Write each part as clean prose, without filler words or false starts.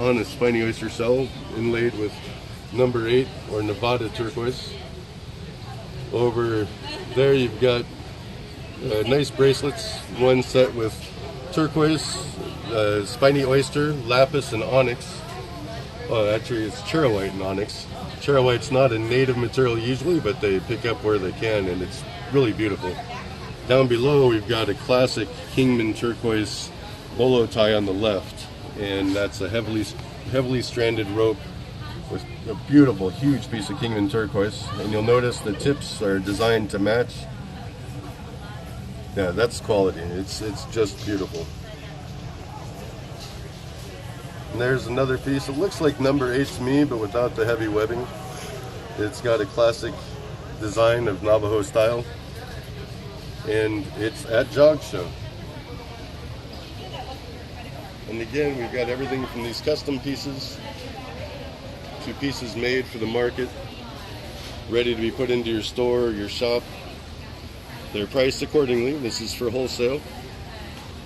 On a spiny oyster shell inlaid with number 8 or Nevada turquoise. Over there you've got nice bracelets, one set with turquoise, spiny oyster, lapis, and onyx. Oh, actually it's charoite and onyx. Charoite's not a native material usually, but they pick up where they can, and it's really beautiful. Down below we've got a classic Kingman turquoise bolo tie on the left, and that's a heavily stranded rope with a beautiful, huge piece of Kingman turquoise. And you'll notice the tips are designed to match. Yeah, that's quality. It's just beautiful. And there's another piece. It looks like number 8 to me, but without the heavy webbing. It's got a classic design of Navajo style, and it's at JOGS show. And again, we've got everything from these custom pieces to pieces made for the market, ready to be put into your store or your shop. They're priced accordingly. This is for wholesale,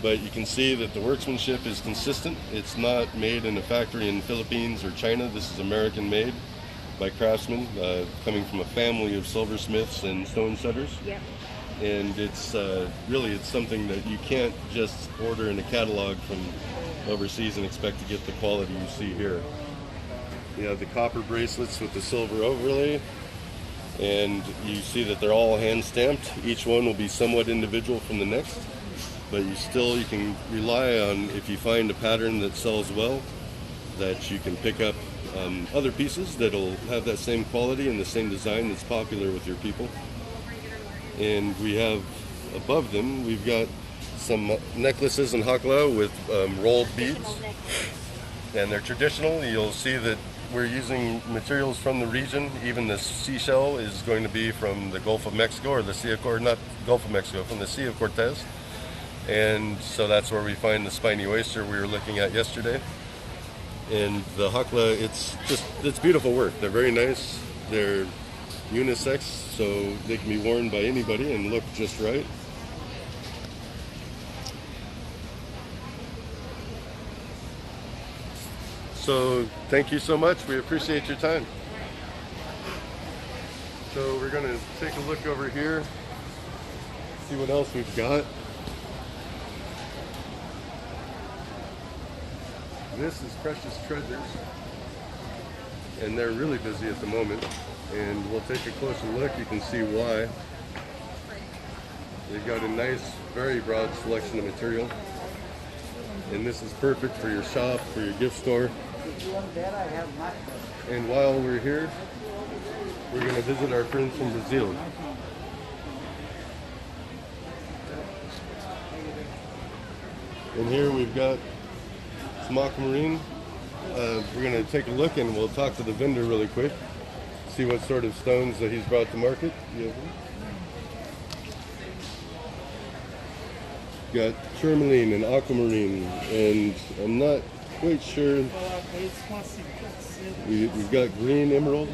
but you can see that the workmanship is consistent. It's not made in a factory in the Philippines or China. This is American made by craftsmen, coming from a family of silversmiths and stone setters. Yep. And it's really, it's something that you can't just order in a catalog from overseas and expect to get the quality you see here. You have the copper bracelets with the silver overlay, and you see that they're all hand stamped. Each one will be somewhat individual from the next, but you can rely on, if you find a pattern that sells well, that you can pick up other pieces that'll have that same quality and the same design that's popular with your people. And we have above them, we've got some necklaces and hakla with rolled beads, and they're traditional. You'll see that we're using materials from the region. Even the seashell is going to be from the Gulf of Mexico, or the Sea of not Gulf of Mexico, from the Sea of Cortez. And so that's where we find the spiny oyster we were looking at yesterday. And the hakla, it's beautiful work. They're very nice. They're unisex, so they can be worn by anybody and look just right. So thank you so much. We appreciate your time. So we're going to take a look over here, see what else we've got. This is Precious Treasures, and they're really busy at the moment, and we'll take a closer look. You can see why. They've got a nice, very broad selection of material, and this is perfect for your shop, for your gift store. And while we're here, we're going to visit our friends from Brazil. And here we've got some aquamarine. We're going to take a look and we'll talk to the vendor really quick, see what sort of stones that he's brought to market. Got tourmaline and aquamarine, and I'm not quite sure. We've got green emerald.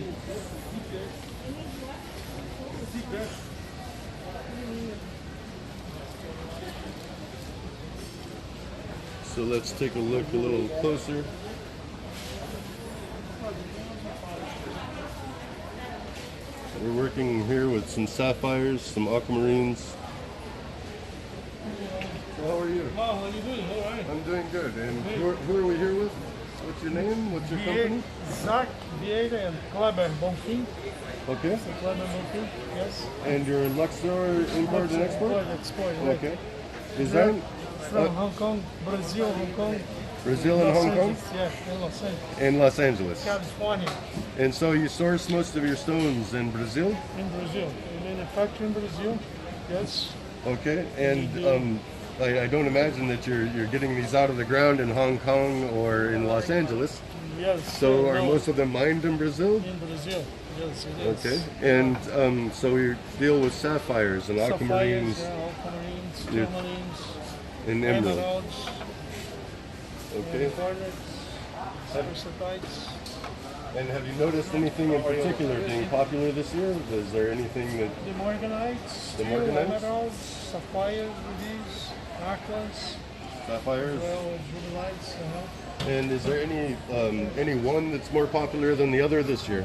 So let's take a look a little closer. We're working here with some sapphires, some aquamarines. So how are you? Oh, how are you doing? All right. I'm doing good. And who are we here with? What's your name? What's your company? Zach, Vieira, and Kleber Bonfim. Okay. So Kleber Bonfim, yes. And you're in Luxor Import and Export? Export, right. Okay. Design? From Hong Kong, Brazil, Hong Kong. Brazil and Hong Kong? Yeah, in Los Angeles. In Los Angeles. California. And so you source most of your stones in Brazil? In Brazil. We manufacture in Brazil, yes. Okay. And I don't imagine that you're getting these out of the ground in Hong Kong or in Los Angeles. Yes. So are most of them mined in Brazil? In Brazil, yes, it is. Okay. And so you deal with sapphires and aquamarines. Aquamarines, tourmalines, and emeralds. Okay. Garnets, cypressatites. And have you noticed anything in particular being popular this year? Is there anything that... The morganites, The morganites? emeralds, sapphires, rubies, aquas. Sapphires. Well, jewelry lights. And is there any one that's more popular than the other this year?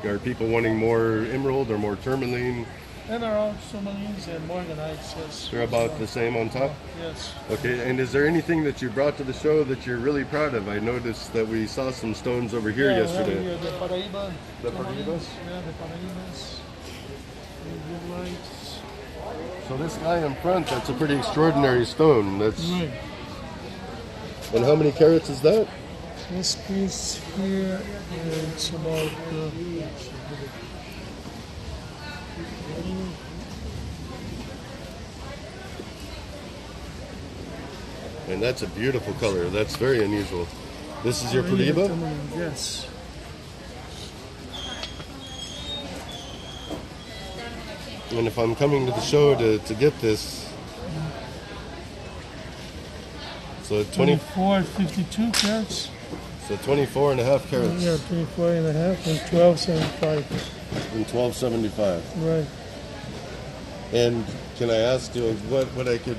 Are people wanting more emerald or more tourmaline? Emerald, tourmalines, and morganites. Yes. They're about the same on top? Yes. Okay, and is there anything that you brought to the show that you're really proud of? I noticed that we saw some stones over here yesterday. Yeah, the Paraíba. The Paraíbas? Yeah, the Paraíbas. The jewelry lights. So this guy in front, that's a pretty extraordinary stone. That's Right. And how many carats is that? This piece here, it's about And that's a beautiful color. That's very unusual. This is your Paraíba? Yes. And if I'm coming to the show to get this, so 24, 52 carats. So 24 and a half carats. Yeah, 24 and a half and 12.75. And 12.75. Right. And can I ask you what I could?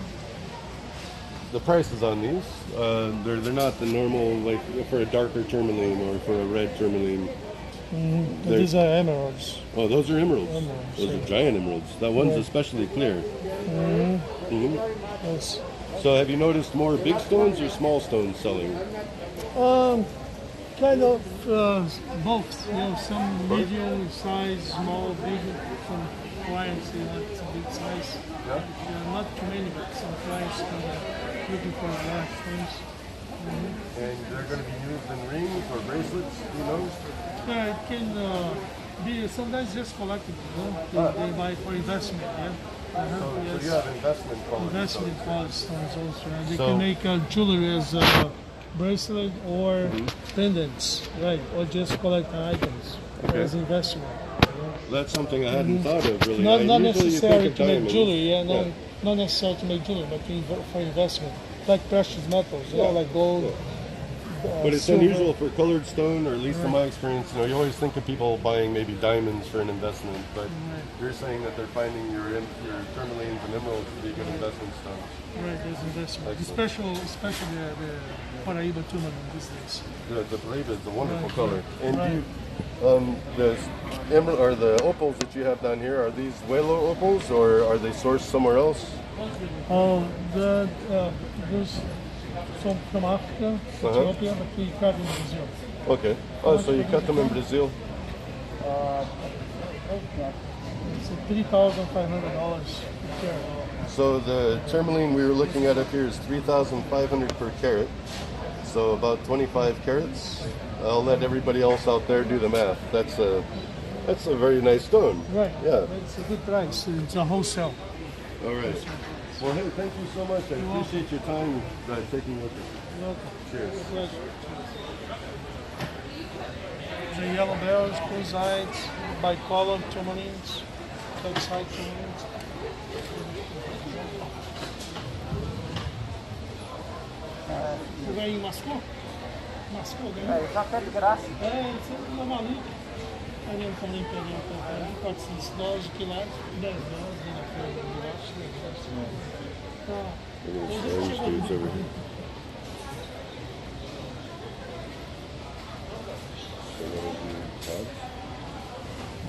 The prices on these? They're not the normal, like for a darker tourmaline or for a red tourmaline. These are emeralds. Oh, those are emeralds. Emeralds, Those yeah. are giant emeralds. That one's especially clear. Yes. So have you noticed more big stones or small stones selling? Kind of both. You know, some medium size, small, big. Some clients they want big size. Yeah. Not too many, but some clients kind of looking for large things. And they're going to be used in rings or bracelets, you know? It can be sometimes just collected. You know? They buy for investment. Yeah. So Yes. you have investment quality Investment stones. quality stones also. And they So- can make jewelry as a bracelet or pendants, right? Or just collect items as investment. That's something I hadn't thought of really. Not Usually you necessary think of to make diamonds. jewelry, yeah, Yeah. not necessary to make jewelry, but for investment, like precious metals, you know, like gold. But it's silver. unusual for colored stone, or at least in my experience, you always think of people buying maybe diamonds for an investment, but you're saying that they're finding your tourmalines and emeralds to be good investment stones. Right, there's investment. Excellent. Especially the Paraíba tourmaline these days. The Paraíba is a wonderful Right. color. And Right. the emerald or the opals that you have down here, are these Welo opals or are they sourced somewhere else? There's some from Africa, Ethiopia, but we cut in Brazil. Okay. Oh, so you cut them in Brazil? It's $3,500 per carat. So the tourmaline we were looking at up here is 3,500 per carat. So about 25 carats. I'll let everybody else out there do the math. That's a very nice stone. Right. Yeah. It's a good price. It's a wholesale. All right. Well, hey, thank you so much. I appreciate your time taking with us. Cheers. The yellow bells, crosides, bicolor tourmalines, backside tourmalines. Você vai em Mascou? Mascou, né? Tá perto de graça. Ele sempre uma maluca. Ali eu também peguei um pouco ali, 400 dólares, quilares, 10 dólares, na feira de graça, 10 dólares. Tá. Strange dudes over here.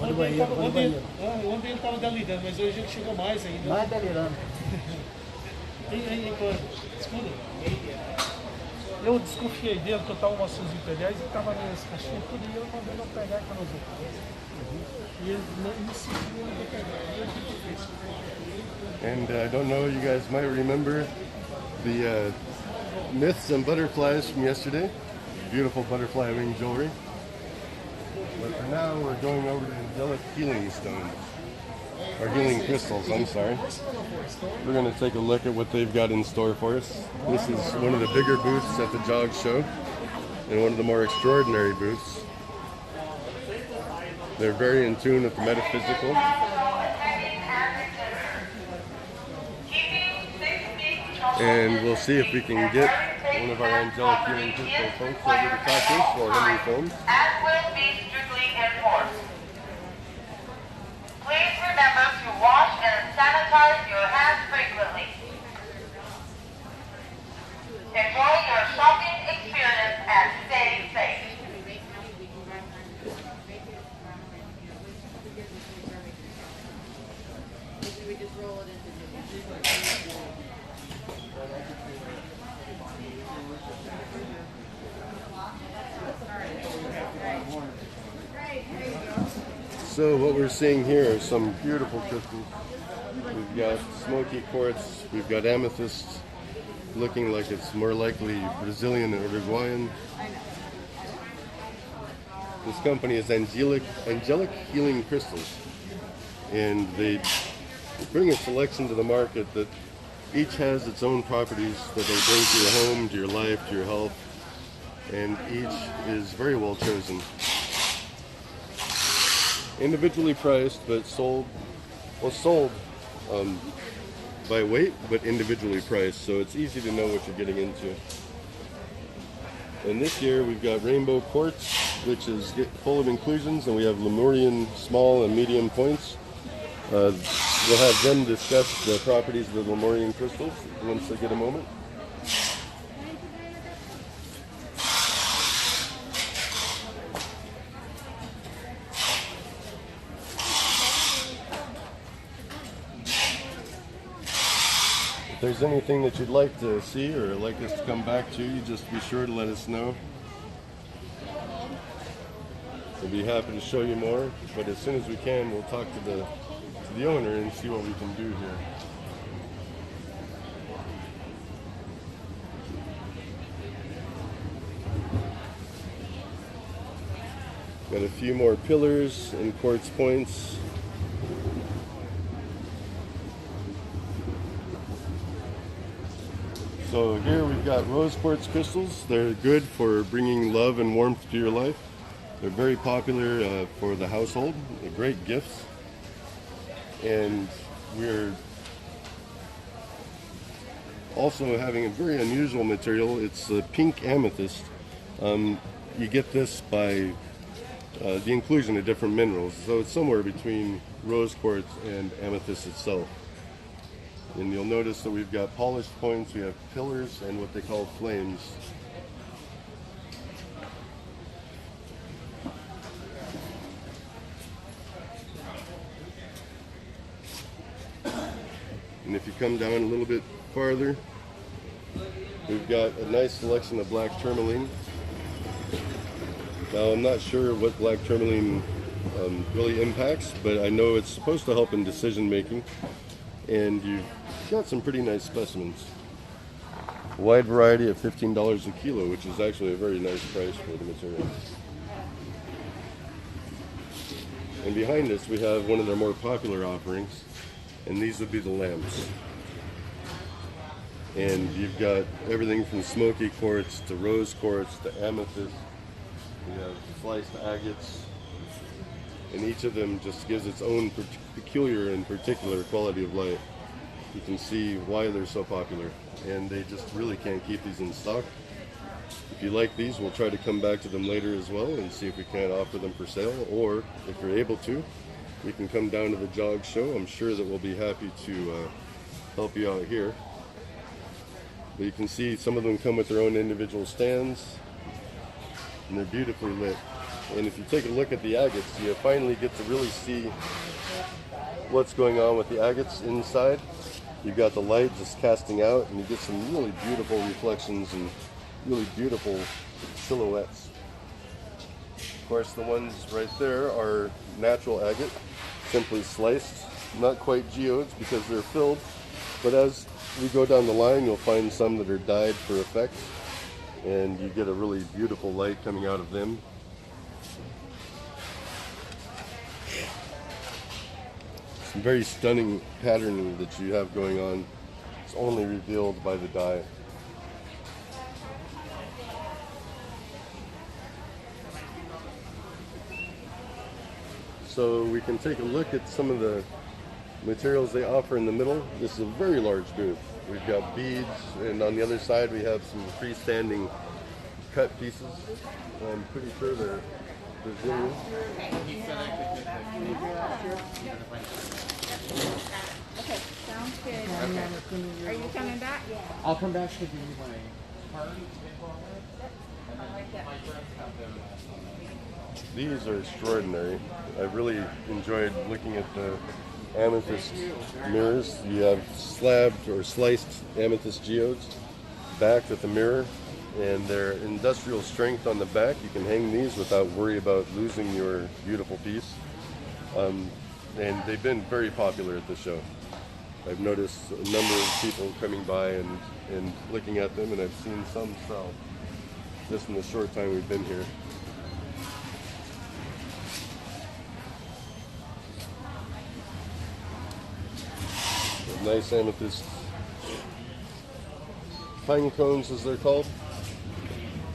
Ontem ele estava delirando, mas hoje ele chegou mais ainda. Mais delirando. Escuta. Eu desconfiei dele, que eu estava mostrando os imperiais e estava nessas caixinhas tudo, e eu mandei não pegar e falou E ele não insistiu em pegar. E eu fiz. And I don't know, you guys might remember the myths and butterflies from yesterday. Beautiful butterfly wing jewelry. But for now, we're going over to angelic healing stones. Or healing crystals, I'm sorry. We're going to take a look at what they've got in store for us. This is one of the bigger booths at the JOGS show, and one of the more extraordinary booths. They're very in tune with the metaphysical. And we'll see if we can get one of our angelic healing crystal folks over to talk to us while Henry films. As will be strictly enforced. Please remember to wash and sanitize your hands frequently. Enjoy your shopping experience and stay safe. We just roll it into So what we're seeing here are some beautiful crystals. We've got smoky quartz, we've got amethyst, looking like it's more likely Brazilian and Uruguayan. This company is Angelic Healing Crystals, and they bring a selection to the market that each has its own properties that they bring to your home, to your life, to your health, and each is very well chosen. Individually priced, but sold by weight, but individually priced, so it's easy to know what you're getting into. And this year we've got rainbow quartz, which is full of inclusions, and we have Lemurian small and medium points. We'll have them discuss the properties of the Lemurian crystals once they get a moment. If there's anything that you'd like to see or like us to come back to, you just be sure to let us know. We'll be happy to show you more, but as soon as we can, we'll talk to the owner and see what we can do here. Got a few more pillars and quartz points. So here we've got rose quartz crystals. They're good for bringing love and warmth to your life. They're very popular for the household. They're great gifts. And we're also having a very unusual material. It's a pink amethyst. You get this by the inclusion of different minerals. So it's somewhere between rose quartz and amethyst itself. And you'll notice that we've got polished points, we have pillars, and what they call flames. And if you come down a little bit farther, we've got a nice selection of black tourmaline. Now I'm not sure what black tourmaline really impacts, but I know it's supposed to help in decision making. And you've got some pretty nice specimens. A wide variety of $15 a kilo, which is actually a very nice price for the material. And behind us we have one of their more popular offerings, and these would be the lamps. And you've got everything from smoky quartz to rose quartz to amethyst. We have sliced agates, and each of them just gives its own peculiar and particular quality of light. You can see why they're so popular, and they just really can't keep these in stock. If you like these, we'll try to come back to them later as well and see if we can't offer them for sale, or if you're able to, we can come down to the JOGS show. I'm sure that we'll be happy to help you out here. But you can see some of them come with their own individual stands, and they're beautifully lit. And if you take a look at the agates, you finally get to really see what's going on with the agates inside. You've got the light just casting out, and you get some really beautiful reflections and really beautiful silhouettes. Of course, the ones right there are natural agate, simply sliced, not quite geodes because they're filled, but as we go down the line, you'll find some that are dyed for effect, and you get a really beautiful light coming out of them. Some very stunning patterning that you have going on. It's only revealed by the dye. So we can take a look at some of the materials they offer in the middle. This is a very large booth. We've got beads, and on the other side we have some freestanding cut pieces. I'm pretty sure they're Brazilian. Okay, sounds good. Okay. Are you coming back? I'll come back to give you my These are extraordinary. I really enjoyed looking at the amethyst mirrors. You have slabbed or sliced amethyst geodes backed with the mirror, and their industrial strength on the back. You can hang these without worry about losing your beautiful piece. And they've been very popular at the show. I've noticed a number of people coming by and looking at them, and I've seen some sell just in the short time we've been here. Nice amethyst pine cones, as they're called.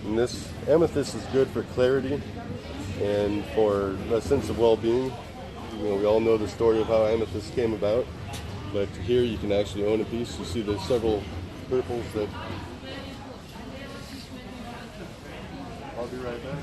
And this amethyst is good for clarity and for a sense of well-being. You know, we all know the story of how amethyst came about, but here you can actually own a piece. You see there's several purples that... I'll be right back.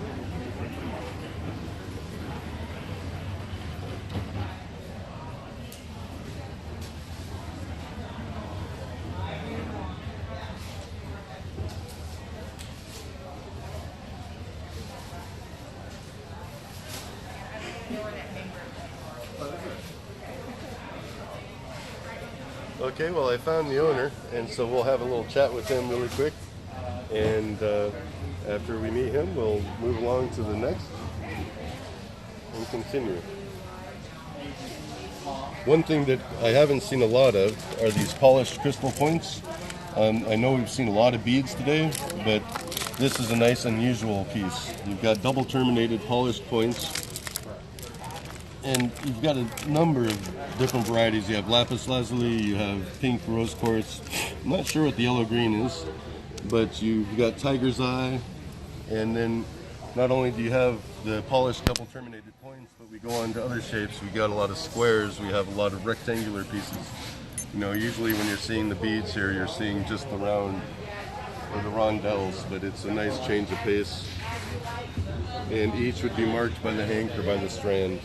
Okay, well, I found the owner, and so we'll have a little chat with him really quick, and after we meet him, we'll move along to the next and continue. One thing that I haven't seen a lot of are these polished crystal points. I know we've seen a lot of beads today, but this is a nice unusual piece. You've got double terminated polished points, and you've got a number of different varieties. You have lapis lazuli, you have pink rose quartz. I'm not sure what the yellow green is, but you've got tiger's eye, and then not only do you have the polished double terminated points, but we go on to other shapes. We got a lot of squares, we have a lot of rectangular pieces. You know, usually when you're seeing the beads here, you're seeing just the round or the rondelles, but it's a nice change of pace. And each would be marked by the hank or by the strand.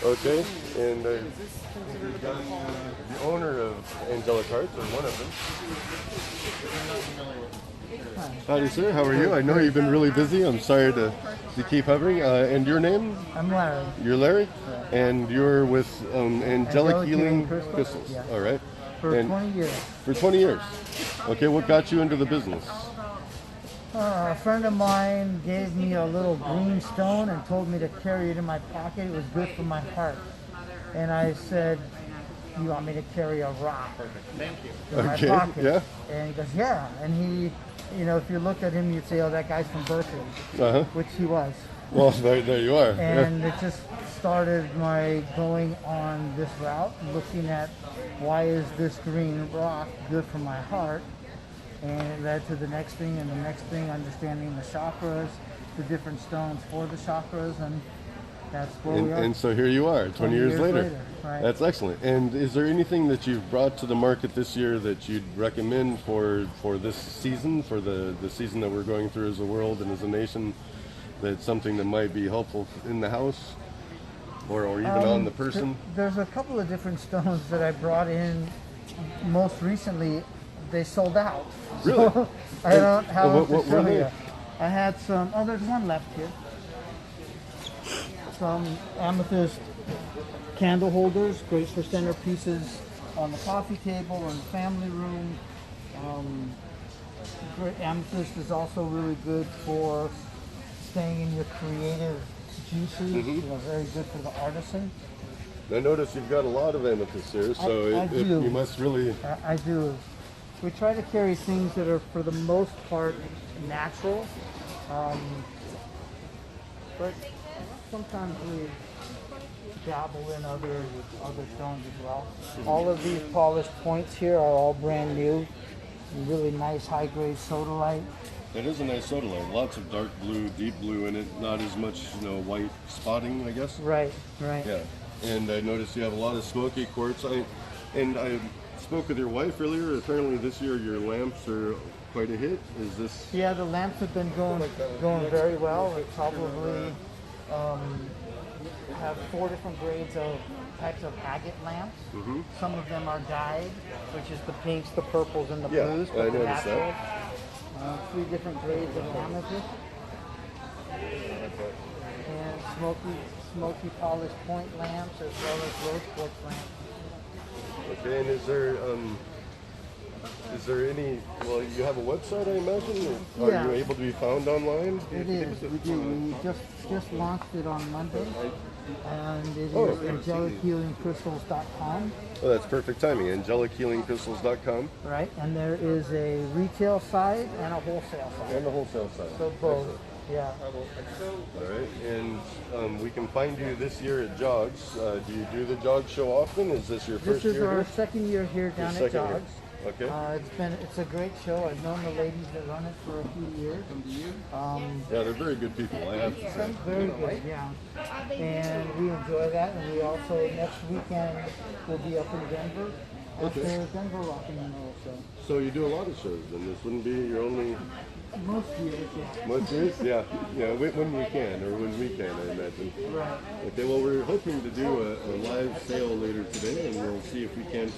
Okay, and the owner of Angelic Hearts, or one of them. Howdy, sir. How are you? I know you've been really busy. I'm sorry to keep hovering. And your name? I'm Larry. You're Larry? Right. And you're with Angelic Healing Crystals. Yeah. All right. For 20 years. For 20 years. Okay, what got you into the business? A friend of mine gave me a little green stone and told me to carry it in my pocket. It was good for my heart. And I said, you want me to carry a rock in my pocket? Yeah. And he goes, yeah. And he, you know, if you look at him, you'd say, oh, that guy's from Berkeley, which he was. Well, there you are. And it just started my going on this route, looking at why is this green rock good for my heart. And it led to the next thing and the next thing, understanding the chakras, the different stones for the chakras, and that's where we are. And so here you are, 20 years later. Right. That's excellent. And is there anything that you've brought to the market this year that you'd recommend for this season, for the season that we're going through as a world and as a nation, that's something that might be helpful in the house or even on the person? There's a couple of different stones that I brought in most recently. They sold out. Really? So I don't have what to show were they? you. I had some, there's one left here. Some amethyst candle holders, great for centerpieces on the coffee table or in the family room. Amethyst is also really good for staying in your creative juices. You know, very good for the artisan. I notice you've got a lot of amethyst here, so you must really... I do. We try to carry things that are, for the most part, natural, but sometimes we dabble in other stones as well. All of these polished points here are all brand new, really nice high-grade sodalite. That is a nice sodalite. Lots of dark blue, deep blue in it. Not as much, white spotting, I guess. Right. Yeah. And I noticed you have a lot of smoky quartz. spoke with your wife earlier. Apparently this year your lamps are quite a hit. Is this? Yeah, the lamps have been going very well. We probably have 4 different grades of types of agate lamps. Mm-hmm. Some of them are dyed, which is the pinks, the purples, and the Yeah, blues. I But the noticed natural, 3 different grades of amethyst. And smoky polished point lamps, as well as rose quartz lamps. Okay, and is there any? Well, you have a website, I imagine. Or Yeah. are you able to be found online? It is. We do. We just launched it on Monday, and it is Oh, angelichealingcrystals.com. Oh, that's perfect timing. angelichealingcrystals.com Right, and there is a retail side and a wholesale side. and the wholesale side. So both. Yeah. All right, and we can find you this year at JOGS. Do you do the JOGS show often? Is this your This first is year our here? second year here down at Second year. JOGS. Okay. It's a great show. I've known the ladies that run it for a few years. Yeah, they're very good people, I have to say. Very good, yeah. And we enjoy that. And we also next weekend will be up in Denver. Okay. After Denver Rocking and Roll Show. So you do a lot of shows, and this wouldn't be your only. Most years, yeah. Most years, yeah, when we can, or when we can, I imagine. Right. Okay, well, we're hoping to do a live sale later today, and we'll see if we can